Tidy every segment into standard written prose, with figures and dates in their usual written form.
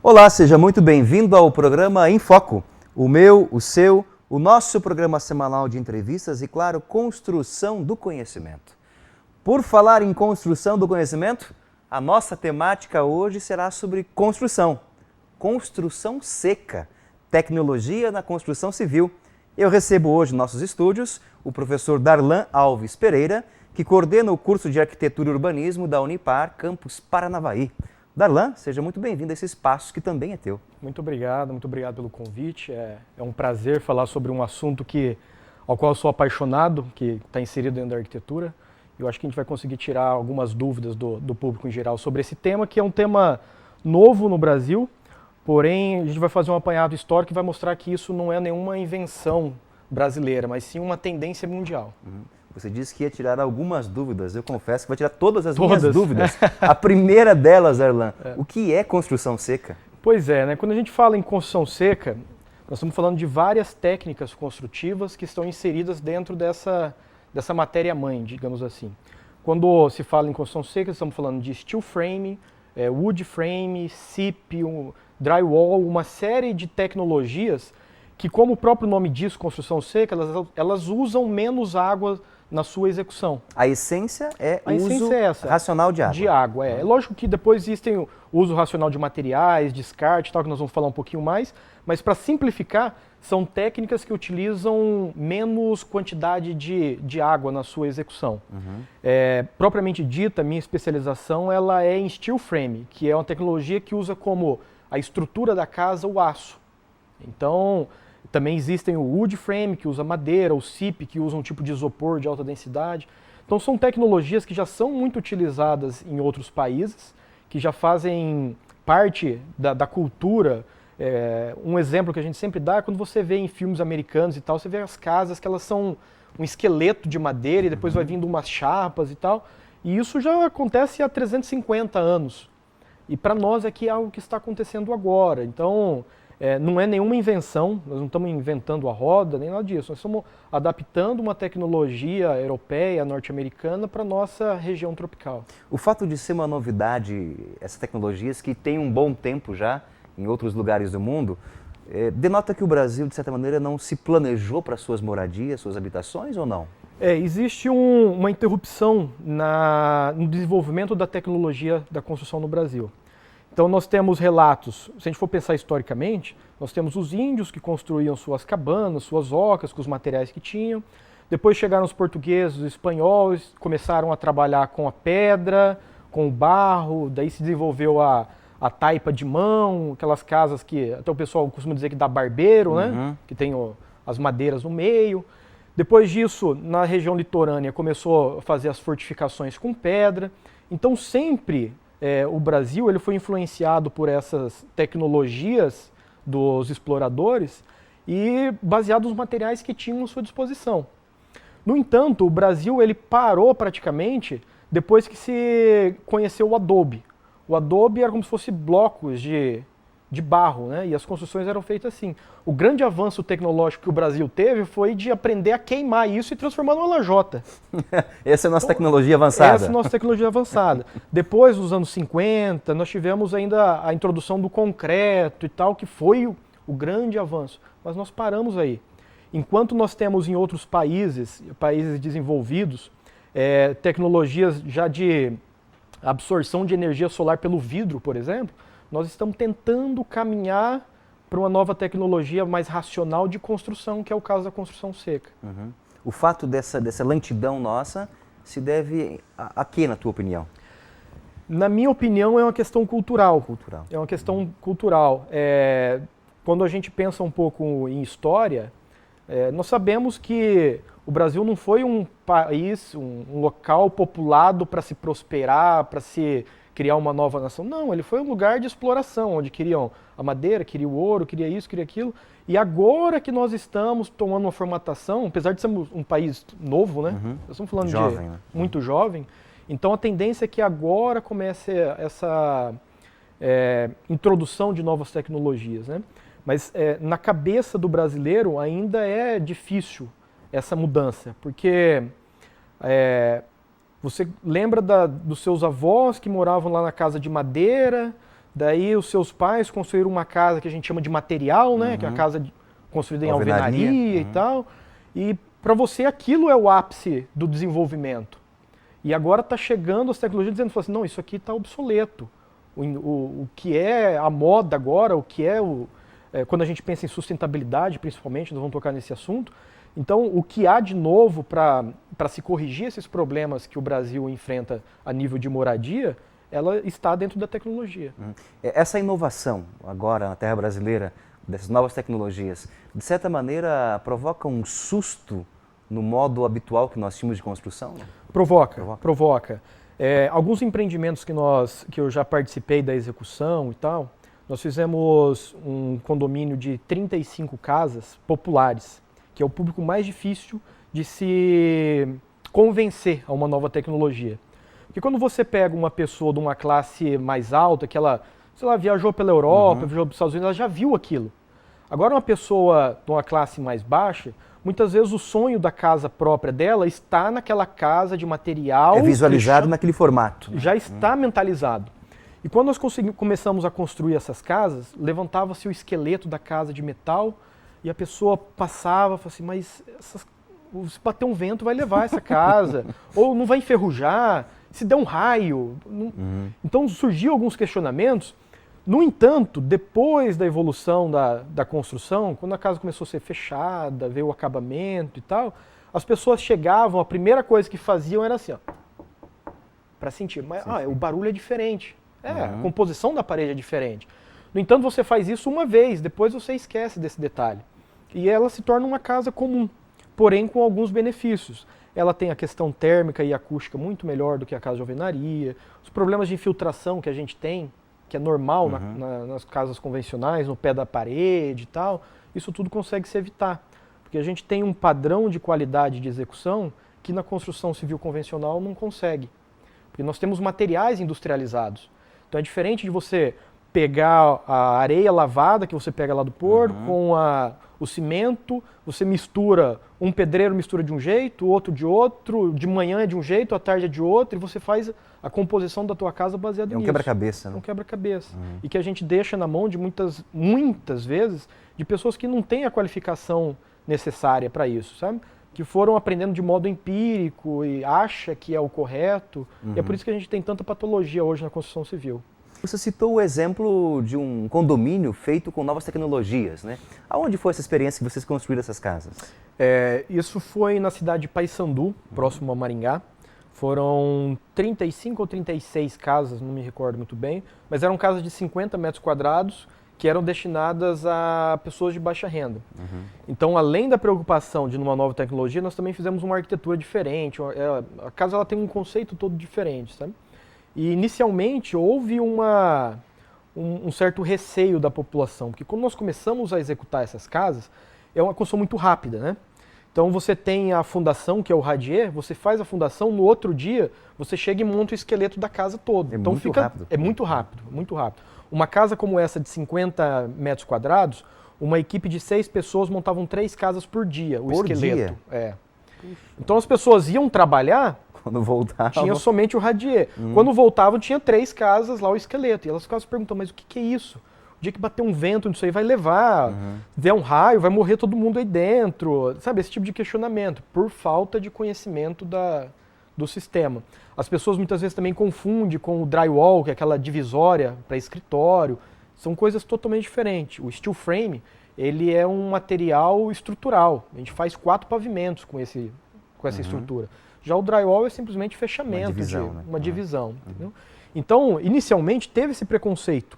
Olá, seja muito bem-vindo ao programa Em Foco, o meu, o seu, o nosso programa semanal de entrevistas e, claro, construção do conhecimento. Por falar em construção do conhecimento, a nossa temática hoje será sobre construção seca, tecnologia na construção civil. Eu recebo hoje em nossos estúdios o professor Darlan Alves Pereira, que coordena o curso de Arquitetura e Urbanismo da Unipar, campus Paranavaí. Darlan, seja muito bem-vindo a esse espaço que também é teu. Muito obrigado pelo convite. É um prazer falar sobre um assunto ao qual eu sou apaixonado, que está inserido dentro da arquitetura. Eu acho que a gente vai conseguir tirar algumas dúvidas do público em geral sobre esse tema, que é um tema novo no Brasil, porém a gente vai fazer um apanhado histórico e vai mostrar que isso não é nenhuma invenção brasileira, mas sim uma tendência mundial. Você disse que ia tirar algumas dúvidas, eu confesso que vai tirar todas as minhas dúvidas. A primeira delas, Darlan, o que é construção seca? Pois é, né? Quando a gente fala em construção seca, nós estamos falando de várias técnicas construtivas que estão inseridas dentro dessa matéria-mãe, digamos assim. Quando se fala em construção seca, estamos falando de steel frame, wood frame, SIP, drywall, uma série de tecnologias que, como o próprio nome diz, construção seca, elas usam menos água na sua execução. A essência é o uso racional de água. De água, é. É lógico que depois existem o uso racional de materiais, descarte e tal, que nós vamos falar um pouquinho mais, mas para simplificar, são técnicas que utilizam menos quantidade de água na sua execução. Propriamente dita, minha especialização ela é em steel frame, que é uma tecnologia que usa como a estrutura da casa o aço. Então, também existem o wood frame, que usa madeira, o SIP, que usa um tipo de isopor de alta densidade. Então são tecnologias que já são muito utilizadas em outros países, que já fazem parte da cultura. Um exemplo que a gente sempre dá é quando você vê em filmes americanos e tal, você vê as casas que elas são um esqueleto de madeira e depois vai vindo umas chapas e tal. E isso já acontece há 350 anos. E para nós aqui é algo que está acontecendo agora. Então, não é nenhuma invenção, nós não estamos inventando a roda, nem nada disso. Nós estamos adaptando uma tecnologia europeia, norte-americana, para a nossa região tropical. O fato de ser uma novidade, essas tecnologias que têm um bom tempo já em outros lugares do mundo, denota que o Brasil, de certa maneira, não se planejou para suas moradias, suas habitações ou não? Existe uma interrupção no desenvolvimento da tecnologia da construção no Brasil. Então nós temos relatos, se a gente for pensar historicamente, nós temos os índios que construíam suas cabanas, suas ocas com os materiais que tinham. Depois chegaram os portugueses, os espanhóis, começaram a trabalhar com a pedra, com o barro, daí se desenvolveu a taipa de mão, aquelas casas que até o pessoal costuma dizer que dá barbeiro, né? Que tem as madeiras no meio. Depois disso, na região litorânea, começou a fazer as fortificações com pedra. Então sempre o Brasil ele foi influenciado por essas tecnologias dos exploradores e baseado nos materiais que tinham à sua disposição. No entanto, o Brasil ele parou praticamente depois que se conheceu o adobe. O adobe era como se fosse blocos de barro, né? E as construções eram feitas assim. O grande avanço tecnológico que o Brasil teve foi de aprender a queimar isso e transformar numa lajota. Essa é a nossa tecnologia avançada. Essa é a nossa tecnologia avançada. Depois, nos anos 50, nós tivemos ainda a introdução do concreto e tal, que foi o grande avanço. Mas nós paramos aí. Enquanto nós temos em outros países desenvolvidos, tecnologias já de absorção de energia solar pelo vidro, por exemplo, nós estamos tentando caminhar para uma nova tecnologia mais racional de construção, que é o caso da construção seca. O fato dessa lentidão nossa se deve a quê, na tua opinião? Na minha opinião, é uma questão cultural. É uma questão cultural. Quando a gente pensa um pouco em história, nós sabemos que o Brasil não foi um país, um local populado para se prosperar, para se criar uma nova nação. Não, ele foi um lugar de exploração, onde queriam a madeira, queriam o ouro, queria isso, queria aquilo. E agora que nós estamos tomando uma formatação, apesar de sermos um país novo, né? Nós estamos falando jovem, né? Muito jovem. Então a tendência é que agora comece essa introdução de novas tecnologias, né? Mas na cabeça do brasileiro ainda é difícil essa mudança, porque você lembra dos seus avós que moravam lá na casa de madeira, Daí os seus pais construíram uma casa que a gente chama de material, né? Que é uma casa construída em alvenaria e tal. E para você aquilo é o ápice do desenvolvimento. E agora está chegando as tecnologias dizendo assim, não, isso aqui está obsoleto. O que é a moda agora, o que é quando a gente pensa em sustentabilidade, principalmente, nós vamos tocar nesse assunto. Então, o que há de novo para se corrigir esses problemas que o Brasil enfrenta a nível de moradia, ela está dentro da tecnologia. Essa inovação agora na terra brasileira, dessas novas tecnologias, de certa maneira provoca um susto no modo habitual que nós tínhamos de construção? Provoca. Alguns empreendimentos que eu já participei da execução e tal, nós fizemos um condomínio de 35 casas populares, que é o público mais difícil de se convencer a uma nova tecnologia. Porque quando você pega uma pessoa de uma classe mais alta, que ela, sei lá, viajou pela Europa, viajou para os Estados Unidos, ela já viu aquilo. Agora uma pessoa de uma classe mais baixa, muitas vezes o sonho da casa própria dela está naquela casa de material... É visualizado naquele formato. Já está mentalizado. E quando nós começamos a construir essas casas, levantava-se o esqueleto da casa de metal e a pessoa passava e falava assim, mas se bater um vento vai levar essa casa, ou não vai enferrujar, se der um raio. Então surgiam alguns questionamentos. No entanto, depois da evolução da construção, quando a casa começou a ser fechada, veio o acabamento e tal, as pessoas chegavam, a primeira coisa que faziam era assim, para sentir, mas o barulho é diferente, a composição da parede é diferente. No entanto, você faz isso uma vez, depois você esquece desse detalhe. E ela se torna uma casa comum, porém com alguns benefícios. Ela tem a questão térmica e acústica muito melhor do que a casa de alvenaria, os problemas de infiltração que a gente tem, que é normal nas casas convencionais, no pé da parede e tal, isso tudo consegue se evitar. Porque a gente tem um padrão de qualidade de execução que na construção civil convencional não consegue. Porque nós temos materiais industrializados. Então é diferente de você pegar a areia lavada que você pega lá do porto com o cimento, você mistura, um pedreiro mistura de um jeito, o outro de outro, de manhã é de um jeito, à tarde é de outro, e você faz a composição da tua casa baseada nisso. É um quebra-cabeça, né? É um quebra-cabeça. E que a gente deixa na mão de muitas vezes, de pessoas que não têm a qualificação necessária para isso, sabe? Que foram aprendendo de modo empírico e acha que é o correto. E é por isso que a gente tem tanta patologia hoje na construção civil. Você citou o exemplo de um condomínio feito com novas tecnologias, né? Aonde foi essa experiência que vocês construíram essas casas? Isso foi na cidade de Paissandu, próximo a Maringá. Foram 35 ou 36 casas, não me recordo muito bem, mas eram casas de 50 metros quadrados que eram destinadas a pessoas de baixa renda. Então, além da preocupação de uma nova tecnologia, nós também fizemos uma arquitetura diferente. A casa ela tem um conceito todo diferente, sabe? E inicialmente houve um certo receio da população, porque quando nós começamos a executar essas casas, é uma construção muito rápida, né? Então você tem a fundação, que é o radier, você faz a fundação, no outro dia você chega e monta o esqueleto da casa todo. Então muito rápido. É muito rápido, muito rápido. Uma casa como essa de 50 metros quadrados, uma equipe de 6 pessoas montavam 3 casas por dia, o esqueleto. Então as pessoas iam trabalhar, quando voltavam, tinha somente o radier. Quando voltavam, tinha 3 casas lá, o esqueleto. E elas ficavam se perguntando, mas o que é isso? O dia que bater um vento, isso aí vai levar, der um raio, vai morrer todo mundo aí dentro. Sabe, esse tipo de questionamento, por falta de conhecimento do sistema. As pessoas muitas vezes também confundem com o drywall, que é aquela divisória para escritório. São coisas totalmente diferentes. O steel frame, ele é um material estrutural. A gente faz 4 pavimentos com essa estrutura. Já o drywall é simplesmente fechamento, uma divisão. Entendeu? Então, inicialmente, teve esse preconceito.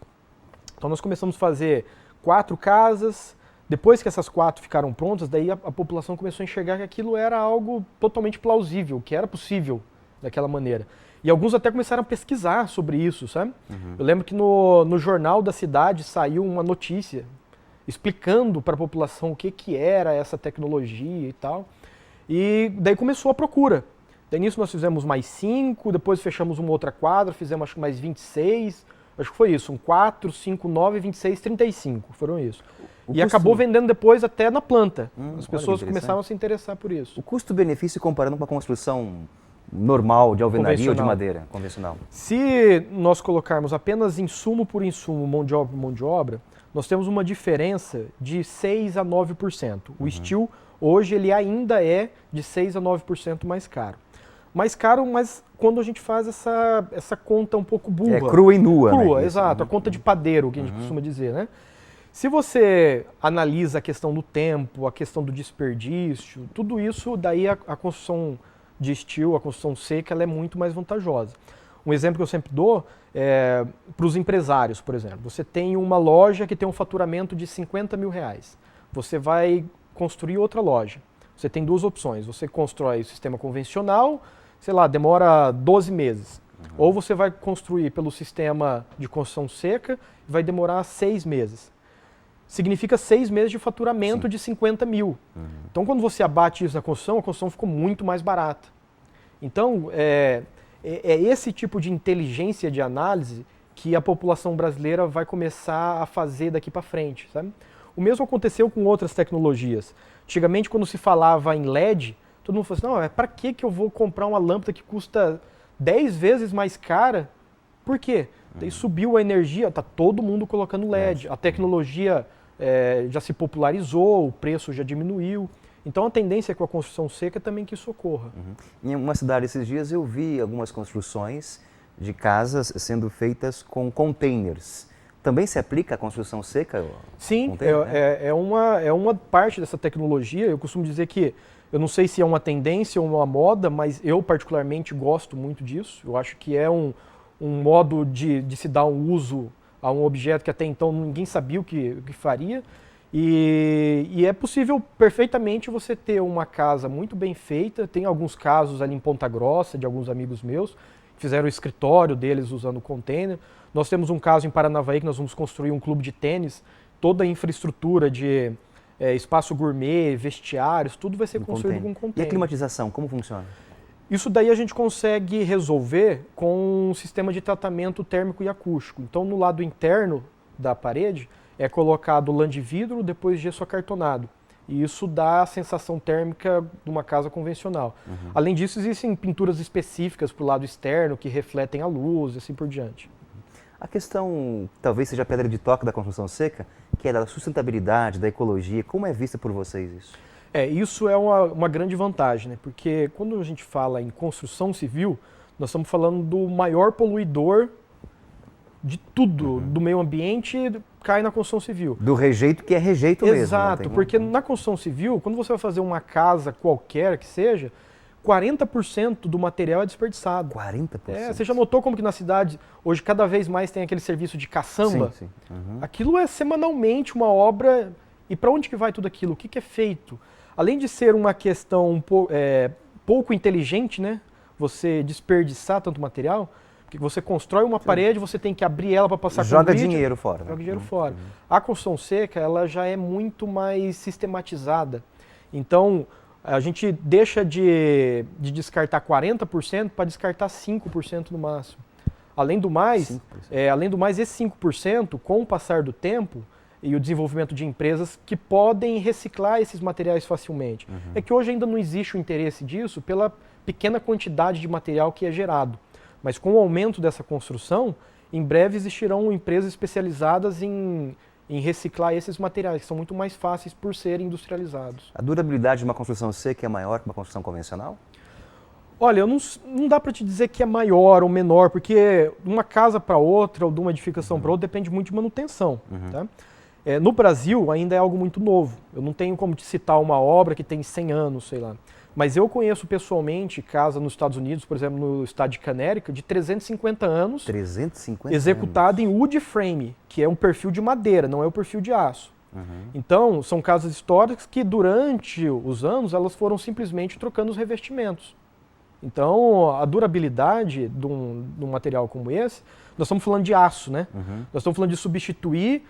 Então, nós começamos a fazer 4 casas. Depois que essas 4 ficaram prontas, daí a população começou a enxergar que aquilo era algo totalmente plausível, que era possível daquela maneira. E alguns até começaram a pesquisar sobre isso, sabe? Eu lembro que no jornal da cidade saiu uma notícia explicando para a população o que era essa tecnologia e tal. E daí começou a procura. Daí nisso nós fizemos mais 5, depois fechamos uma outra quadra, fizemos acho que mais 26, acho que foi isso, 4, 5, 9, 26, 35, foram isso. E acabou vendendo depois até na planta. As pessoas começaram a se interessar por isso. O custo-benefício comparando com a construção normal de alvenaria ou de madeira convencional? Se nós colocarmos apenas insumo por insumo, mão de obra por mão de obra, nós temos uma diferença de 6 a 9%. O steel, hoje, ele ainda é de 6 a 9% mais caro. Mais caro, mas quando a gente faz essa conta um pouco burra. É crua e nua, crua, né? Exato. A conta de padeiro, que a gente costuma dizer, né? Se você analisa a questão do tempo, a questão do desperdício, tudo isso, daí a construção de steel, a construção seca, ela é muito mais vantajosa. Um exemplo que eu sempre dou é para os empresários, por exemplo. Você tem uma loja que tem um faturamento de R$50 mil. Você vai construir outra loja. Você tem duas opções. Você constrói o sistema convencional, sei lá, demora 12 meses. Ou você vai construir pelo sistema de construção seca e vai demorar 6 meses. Significa 6 meses de faturamento de 50 mil. Então, quando você abate isso na construção, a construção ficou muito mais barata. Então, é esse tipo de inteligência de análise que a população brasileira vai começar a fazer daqui para frente, sabe? O mesmo aconteceu com outras tecnologias. Antigamente, quando se falava em LED, todo mundo falava assim, não, para que eu vou comprar uma lâmpada que custa 10 vezes mais cara? Por quê? Daí subiu a energia, está todo mundo colocando LED. A tecnologia já se popularizou, o preço já diminuiu. Então a tendência é com a construção seca também que isso ocorra. Em uma cidade esses dias eu vi algumas construções de casas sendo feitas com containers. Também se aplica a construção seca? Sim, é uma parte dessa tecnologia. Eu costumo dizer que, eu não sei se é uma tendência ou uma moda, mas eu particularmente gosto muito disso. Eu acho que é um modo de se dar um uso a um objeto que até então ninguém sabia o que faria. E é possível perfeitamente você ter uma casa muito bem feita. Tem alguns casos ali em Ponta Grossa, de alguns amigos meus, que fizeram o escritório deles usando container. Nós temos um caso em Paranavaí que nós vamos construir um clube de tênis, toda a infraestrutura de espaço gourmet, vestiários, tudo vai ser construído com container. E a climatização, como funciona? Isso daí a gente consegue resolver com um sistema de tratamento térmico e acústico. Então, no lado interno da parede, é colocado lã de vidro, depois gesso acartonado. E isso dá a sensação térmica de uma casa convencional. Além disso, existem pinturas específicas para o lado externo que refletem a luz e assim por diante. A questão, talvez seja a pedra de toque da construção seca, que é da sustentabilidade, da ecologia. Como é vista por vocês isso? Isso é uma grande vantagem, né? Porque quando a gente fala em construção civil, nós estamos falando do maior poluidor de tudo, do meio ambiente, cai na construção civil. Do rejeito que é rejeito mesmo. Exato, porque na construção civil, quando você vai fazer uma casa qualquer que seja, 40% do material é desperdiçado. 40%? Você já notou como que na cidade, hoje cada vez mais tem aquele serviço de caçamba? Sim. Aquilo é semanalmente uma obra, e para onde que vai tudo aquilo? O que é feito? Além de ser uma questão pouco inteligente, né? Você desperdiçar tanto material, porque você constrói uma parede, você tem que abrir ela para passar joga concreto, dinheiro fora. Joga dinheiro fora. A construção seca, ela já é muito mais sistematizada. Então, a gente deixa de descartar 40% para descartar 5% no máximo. Além do mais, esse 5%, com o passar do tempo e o desenvolvimento de empresas que podem reciclar esses materiais facilmente. É que hoje ainda não existe o interesse disso pela pequena quantidade de material que é gerado. Mas com o aumento dessa construção, em breve existirão empresas especializadas em reciclar esses materiais, que são muito mais fáceis por serem industrializados. A durabilidade de uma construção seca é maior que uma construção convencional? Olha, não dá para te dizer que é maior ou menor, porque de uma casa para outra ou de uma edificação para outra depende muito de manutenção. Tá? No Brasil ainda é algo muito novo. Eu não tenho como te citar uma obra que tem 100 anos, sei lá. Mas eu conheço pessoalmente casa nos Estados Unidos, por exemplo, no estado de Connecticut, de 350 anos, 350 executada em wood frame, que é um perfil de madeira, não é o perfil de aço. Então, são casas históricas que durante os anos elas foram simplesmente trocando os revestimentos. Então, a durabilidade de um material como esse, nós estamos falando de aço, né? Nós estamos falando de substituir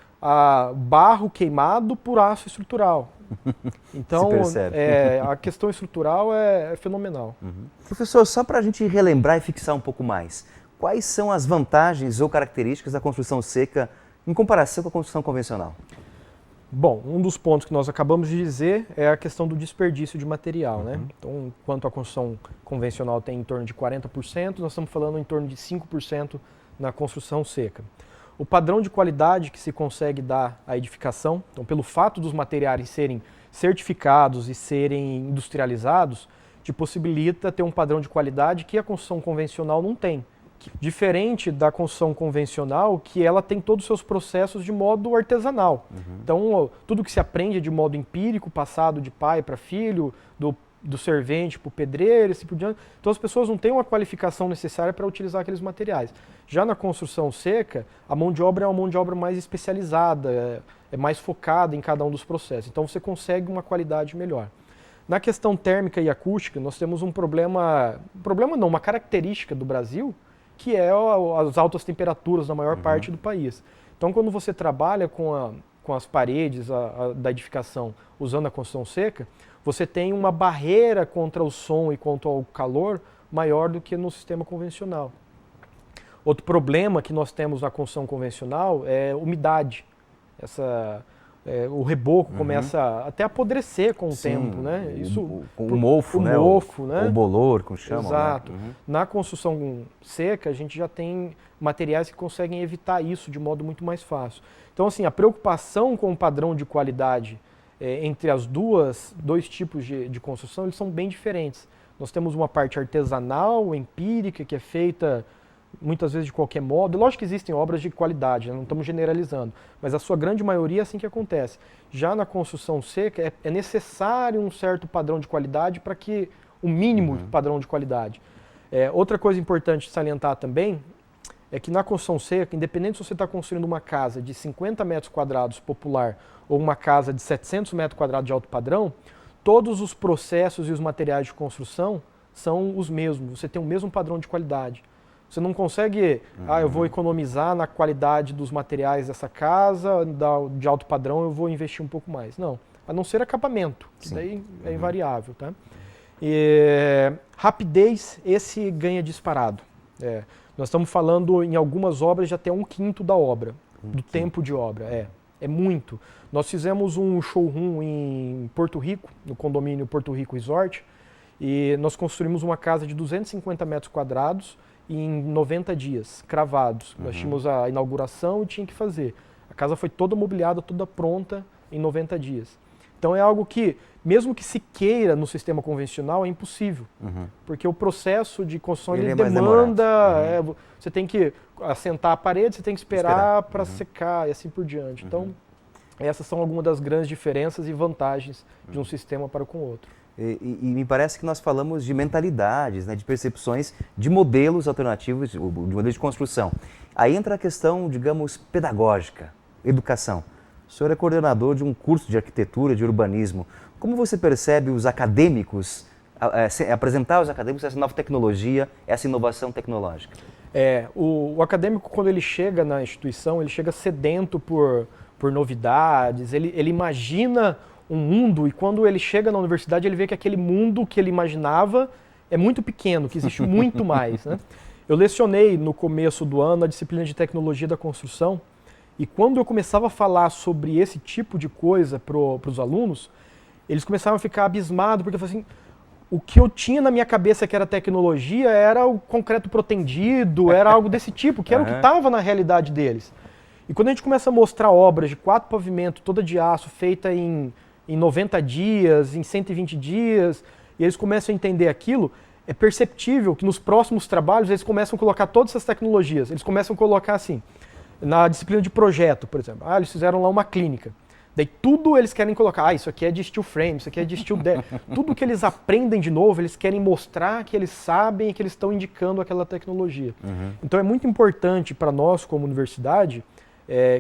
barro queimado por aço estrutural. Então, a questão estrutural é fenomenal. Professor, só para a gente relembrar e fixar um pouco mais, quais são as vantagens ou características da construção seca em comparação com a construção convencional? Bom, um dos pontos que nós acabamos de dizer é a questão do desperdício de material, né? Então, enquanto a construção convencional tem em torno de 40%, nós estamos falando em torno de 5% na construção seca. O padrão de qualidade que se consegue dar à edificação, então pelo fato dos materiais serem certificados e serem industrializados, te possibilita ter um padrão de qualidade que a construção convencional não tem. Diferente da construção convencional, que ela tem todos os seus processos de modo artesanal. Então, tudo que se aprende é de modo empírico, passado de pai para filho, do servente para o pedreiro, assim por diante. Então, as pessoas não têm uma qualificação necessária para utilizar aqueles materiais. Já na construção seca, a mão de obra é uma mão de obra mais especializada, é mais focada em cada um dos processos. Então, você consegue uma qualidade melhor. Na questão térmica e acústica, nós temos uma característica do Brasil, que é as altas temperaturas na maior parte do país. Então, quando você trabalha com as paredes da edificação usando a construção seca, você tem uma barreira contra o som e contra o calor maior do que no sistema convencional. Outro problema que nós temos na construção convencional é umidade. O reboco começa até a apodrecer com o tempo, né? O mofo, né? O bolor, como chamam. Exato. Né? Na construção seca, a gente já tem materiais que conseguem evitar isso de modo muito mais fácil. Então, assim, a preocupação com o padrão de qualidade entre os dois tipos de construção, eles são bem diferentes. Nós temos uma parte artesanal, empírica, que é feita muitas vezes de qualquer modo. Lógico que existem obras de qualidade, né? Não estamos generalizando, mas a sua grande maioria é assim que acontece. Já na construção seca é necessário um certo padrão de qualidade para que o mínimo padrão de qualidade. Outra coisa importante de salientar também é que na construção seca, independente se você está construindo uma casa de 50 metros quadrados popular ou uma casa de 700 metros quadrados de alto padrão, todos os processos e os materiais de construção são os mesmos, você tem o mesmo padrão de qualidade. Você não consegue, eu vou economizar na qualidade dos materiais dessa casa, de alto padrão eu vou investir um pouco mais. Não, a não ser acabamento, que daí é invariável. Tá? Rapidez, esse ganha disparado. Nós estamos falando em algumas obras de até 1/5 da obra, do tempo de obra. É muito. Nós fizemos um showroom em Porto Rico, no condomínio Porto Rico Resort, e nós construímos uma casa de 250 metros quadrados, em 90 dias, cravados. Nós tínhamos a inauguração e tinha que fazer. A casa foi toda mobiliada, toda pronta em 90 dias. Então é algo que, mesmo que se queira no sistema convencional, é impossível. Porque o processo de construção ele demanda... você tem que assentar a parede, você tem que esperar para secar e assim por diante. Então, essas são algumas das grandes diferenças e vantagens de um sistema para com o outro. E me parece que nós falamos de mentalidades, né, de percepções, de modelos alternativos, de modelos de construção. Aí entra a questão, digamos, pedagógica, educação. O senhor é coordenador de um curso de arquitetura, de urbanismo. Como você percebe os acadêmicos, apresentar aos acadêmicos essa nova tecnologia, essa inovação tecnológica? O acadêmico, quando ele chega na instituição, ele chega sedento por novidades, ele imagina um mundo, e quando ele chega na universidade ele vê que aquele mundo que ele imaginava é muito pequeno, que existe muito mais. Né? Eu lecionei no começo do ano a disciplina de tecnologia da construção, e quando eu começava a falar sobre esse tipo de coisa para os alunos, eles começavam a ficar abismados, porque eu falei assim, o que eu tinha na minha cabeça que era tecnologia era o concreto protendido, era algo desse tipo, que era o que estava na realidade deles. E quando a gente começa a mostrar obras de 4 pavimentos, toda de aço, feita em 90 dias, em 120 dias, e eles começam a entender aquilo, é perceptível que nos próximos trabalhos eles começam a colocar todas essas tecnologias. Eles começam a colocar assim, na disciplina de projeto, por exemplo. Eles fizeram lá uma clínica. Daí tudo eles querem colocar, isso aqui é de steel frame, isso aqui é de steel deck. Tudo que eles aprendem de novo, eles querem mostrar que eles sabem e que eles estão indicando aquela tecnologia. Então é muito importante para nós, como universidade,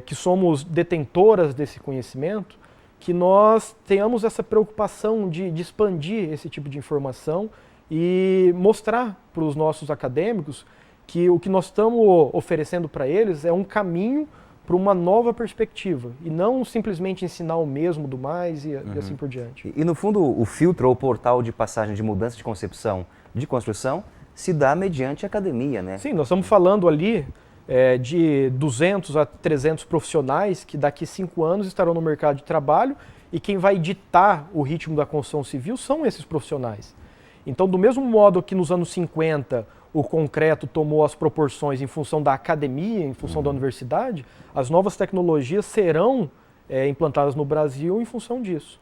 que somos detentoras desse conhecimento, que nós tenhamos essa preocupação de expandir esse tipo de informação e mostrar para os nossos acadêmicos que o que nós estamos oferecendo para eles é um caminho para uma nova perspectiva, e não simplesmente ensinar o mesmo do mais e assim por diante. E no fundo o filtro ou portal de passagem de mudança de concepção de construção se dá mediante a academia, né? Sim, nós estamos falando ali de 200 a 300 profissionais que daqui 5 anos estarão no mercado de trabalho e quem vai ditar o ritmo da construção civil são esses profissionais. Então, do mesmo modo que nos anos 50 o concreto tomou as proporções em função da academia, em função da universidade, as novas tecnologias serão implantadas no Brasil em função disso.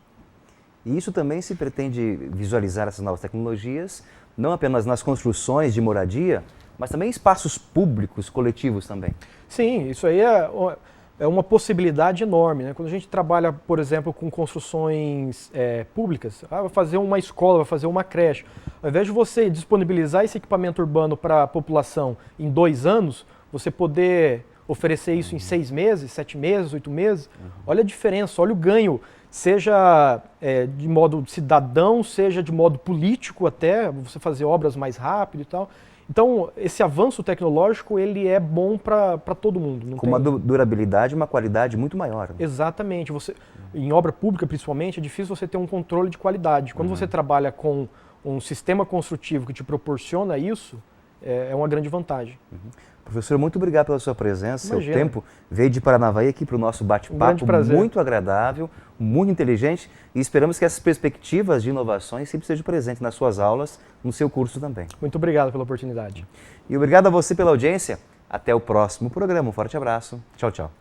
E isso também se pretende visualizar essas novas tecnologias, não apenas nas construções de moradia, mas também em espaços públicos, coletivos também. Sim, isso aí é uma possibilidade enorme, né? Quando a gente trabalha, por exemplo, com construções públicas, vai fazer uma escola, vai fazer uma creche, ao invés de você disponibilizar esse equipamento urbano para a população em 2 anos, você poder oferecer isso em 6 meses, 7 meses, 8 meses, olha a diferença, olha o ganho, seja de modo cidadão, seja de modo político até, você fazer obras mais rápido e tal. Então, esse avanço tecnológico, ele é bom para todo mundo. Com uma durabilidade e uma qualidade muito maior. Né? Exatamente. Em obra pública, principalmente, é difícil você ter um controle de qualidade. Quando você trabalha com um sistema construtivo que te proporciona isso, é uma grande vantagem. Professor, muito obrigado pela sua presença. Imagina. Seu tempo veio de Paranavaí aqui para o nosso bate-papo, muito agradável, muito inteligente, e esperamos que essas perspectivas de inovações sempre estejam presentes nas suas aulas, no seu curso também. Muito obrigado pela oportunidade. E obrigado a você pela audiência. Até o próximo programa. Um forte abraço. Tchau, tchau.